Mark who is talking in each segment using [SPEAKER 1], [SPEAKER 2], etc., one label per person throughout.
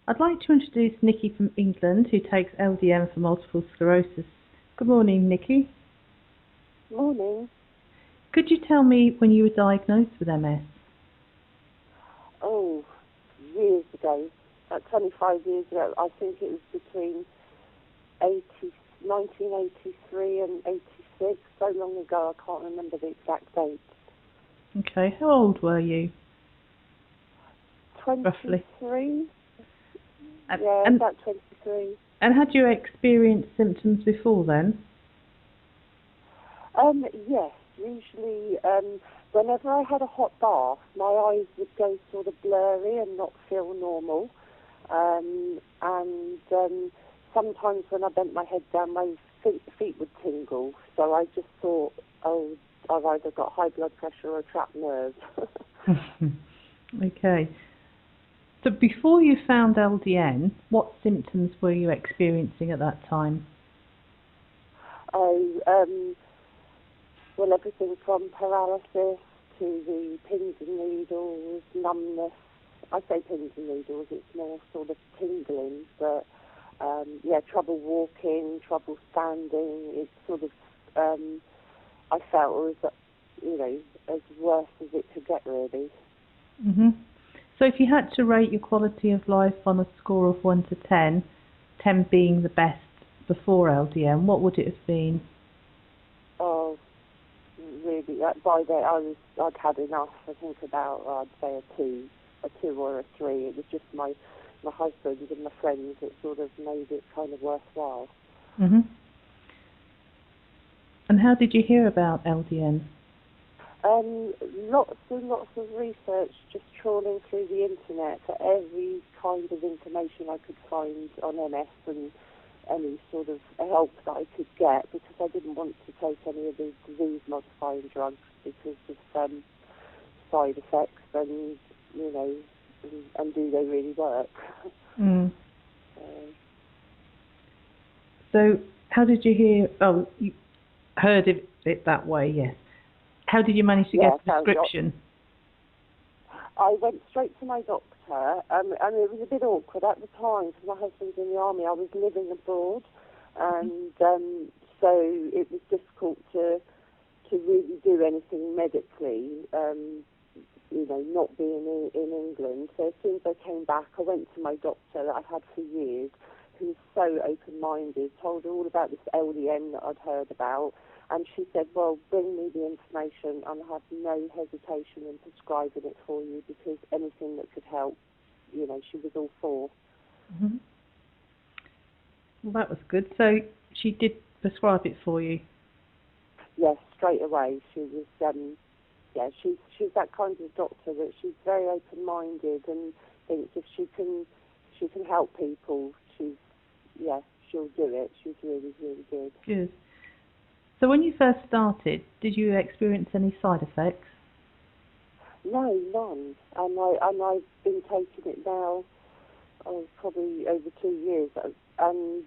[SPEAKER 1] I'd like to introduce Nicky from England, who takes LDN for multiple sclerosis. Good morning, Nicky.
[SPEAKER 2] Morning.
[SPEAKER 1] Could you tell me when you were diagnosed with MS?
[SPEAKER 2] Oh, years ago, 25 years ago. I think it was between 1983 and 86. So long ago, I can't remember the exact date.
[SPEAKER 1] Okay, how old were you?
[SPEAKER 2] 23?
[SPEAKER 1] Roughly.
[SPEAKER 2] Yeah, about 23.
[SPEAKER 1] And had you experienced symptoms before then?
[SPEAKER 2] Yes, usually whenever I had a hot bath, my eyes would go sort of blurry and not feel normal. Sometimes when I bent my head down, my feet would tingle. So I just thought, oh, I've either got high blood pressure or trapped nerves.
[SPEAKER 1] Okay. So before you found LDN, what symptoms were you experiencing at that time?
[SPEAKER 2] Well, everything from paralysis to the pins and needles, numbness. I say pins and needles, it's more sort of tingling, but yeah, trouble walking, trouble standing. It's sort of, I felt as, as worse as it could get, really.
[SPEAKER 1] hmm So if you had to rate your quality of life on a score of 1 to 10, 10 being the best before LDN, what would it have been?
[SPEAKER 2] Oh, really, by then I'd had enough. I think about, I'd say a 2 or a 3. It was just my husband and my friends that sort of made it kind of worthwhile.
[SPEAKER 1] hmm And how did you hear about LDN?
[SPEAKER 2] Lots and lots of research, just trawling through the internet for every kind of information I could find on MS and any sort of help that I could get, because I didn't want to take any of the disease-modifying drugs because of side effects and, and do they really work?
[SPEAKER 1] Mm. So how did you hear? Oh, you heard of it that way, yes. How did you manage to get a prescription?
[SPEAKER 2] I went straight to my doctor, and it was a bit awkward at the time because my husband's in the army. I was living abroad, and so it was difficult to really do anything medically, not being in England. So as soon as I came back, I went to my doctor that I've had for years, who was so open-minded, told her all about this LDN that I'd heard about. And she said, well, bring me the information and I have no hesitation in prescribing it for you, because anything that could help, she was all for.
[SPEAKER 1] Mm-hmm. Well, that was good. So she did prescribe it for you?
[SPEAKER 2] Yes, straight away. She was, she's that kind of doctor that she's very open-minded and thinks if she can help people, she'll do it. She's really, really good.
[SPEAKER 1] Good. So when you first started, did you experience any side effects?
[SPEAKER 2] No, none. And I've been taking it now, probably over 2 years. And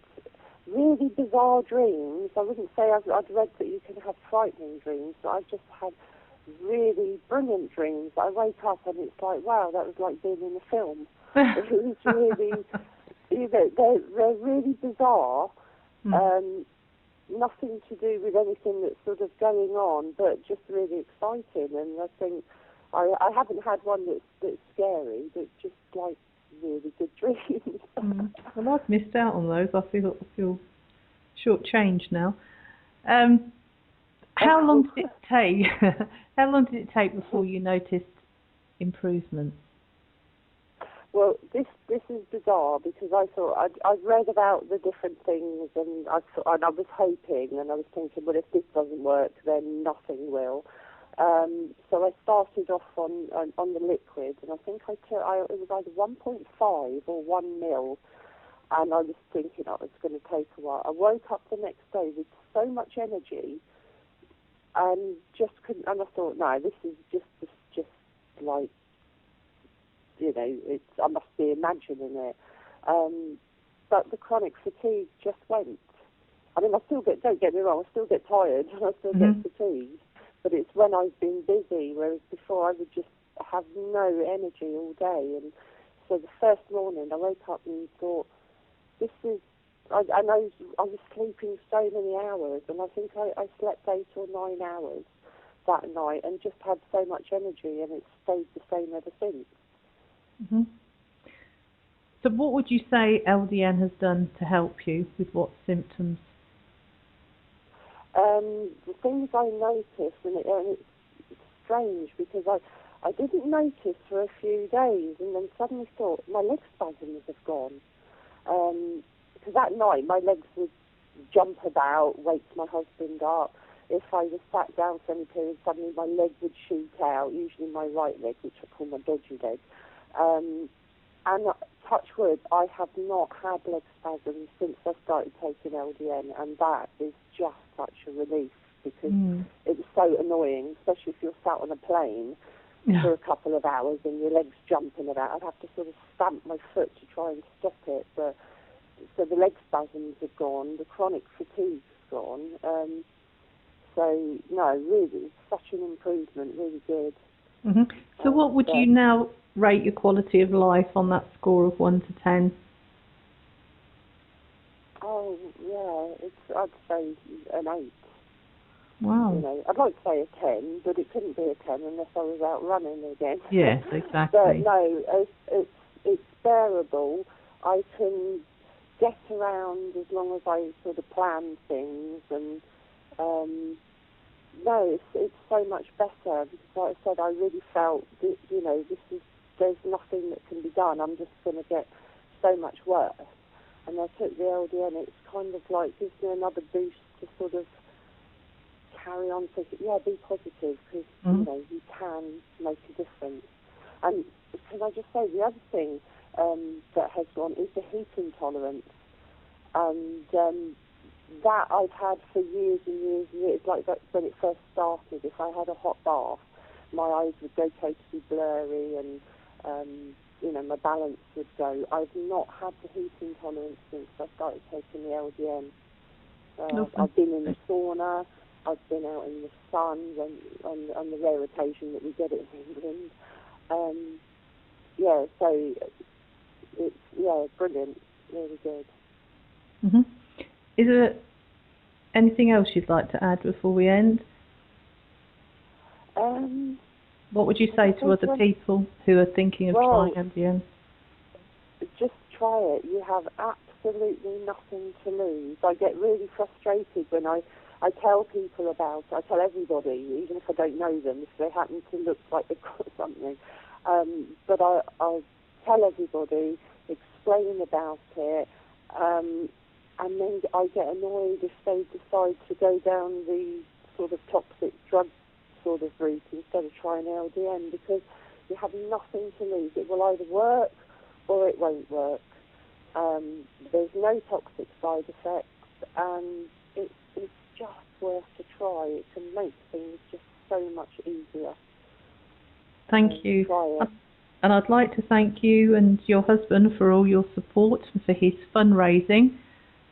[SPEAKER 2] really bizarre dreams. I wouldn't say I'd read that you can have frightening dreams, but I've just had really brilliant dreams. I wake up and it's like, wow, that was like being in a film. It was really, they're really bizarre. Nothing to do with anything that's sort of going on, but just really exciting. And I think I haven't had one that's scary, but just like really good dreams.
[SPEAKER 1] Well, I've missed out on those. I feel shortchanged now. How long did it take? How long did it take before you noticed improvement?
[SPEAKER 2] Well, this is bizarre, because I thought I'd read about the different things, and I was hoping, and I was thinking, well, if this doesn't work, then nothing will. So I started off on the liquid, and I think it was either 1.5 or 1 mil, and I was thinking, oh, it's going to take a while. I woke up the next day with so much energy, and just couldn't. And I thought, no, this is just like, I must be imagining it. But the chronic fatigue just went. I mean, don't get me wrong, I still get tired and I still get fatigued, but it's when I've been busy, whereas before I would just have no energy all day. And So the first morning I woke up and thought, this is, I know I was sleeping so many hours, and I think I slept 8 or 9 hours that night and just had so much energy, and it's stayed the same ever since.
[SPEAKER 1] Hmm. So what would you say LDN has done to help you with what symptoms?
[SPEAKER 2] The things I noticed, and it's strange because I didn't notice for a few days, and then suddenly thought my leg spasms have gone. Because that night my legs would jump about, wake my husband up. If I was sat down for any period, suddenly my leg would shoot out, usually my right leg, which I call my dodgy leg. And touch wood, I have not had leg spasms since I started taking LDN, and that is just such a relief, because it was so annoying, especially if you're sat on a plane for a couple of hours and your legs jumping about. I'd have to sort of stamp my foot to try and stop it. But so the leg spasms are gone, the chronic fatigue's gone. So no, really, it's such an improvement, really good.
[SPEAKER 1] Mm-hmm. So what would you now rate your quality of life on that score of 1 to 10?
[SPEAKER 2] Oh yeah, I'd say an 8.
[SPEAKER 1] Wow.
[SPEAKER 2] You know, I'd like to say a 10, but it couldn't be a 10 unless I was out running again.
[SPEAKER 1] Yes, exactly.
[SPEAKER 2] But no, it's bearable. I can get around as long as I sort of plan things, and no, it's so much better, because like I said, I really felt that, you know, there's nothing that can be done. I'm just going to get so much worse. And I took the LDN, it's kind of like gives me another boost to sort of carry on thinking, yeah, be positive, because, you know, you can make a difference. And can I just say, the other thing that has gone is the heat intolerance. And that I've had for years and years and years. Like that when it first started, if I had a hot bath, my eyes would go totally blurry, and you know, my balance would go. I've not had the heat intolerance since I started taking the LDN. I've been in the sauna, I've been out in the sun on the rare occasion that we get it in England. Yeah, so it's brilliant, really good.
[SPEAKER 1] Mm-hmm. Is there anything else you'd like to add before we end? What would you say to other people who are thinking of trying LDN?
[SPEAKER 2] Just try it. You have absolutely nothing to lose. I get really frustrated when I tell people about it. I tell everybody, even if I don't know them, if they happen to look like they've got something. But I'll tell everybody, explain about it, and then I get annoyed if they decide to go down the sort of toxic drug sort of route instead of trying LDN, because you have nothing to lose. It will either work or it won't work. There's no toxic side effects, and it's just worth a try. It can make things just so much easier.
[SPEAKER 1] Thank you.
[SPEAKER 2] Try it.
[SPEAKER 1] And I'd like to thank you and your husband for all your support and for his fundraising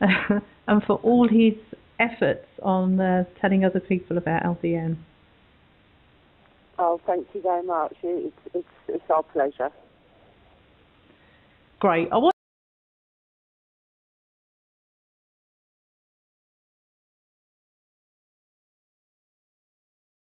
[SPEAKER 1] and for all his efforts on telling other people about LDN.
[SPEAKER 2] Oh, thank you very much. It's our pleasure.
[SPEAKER 1] Great.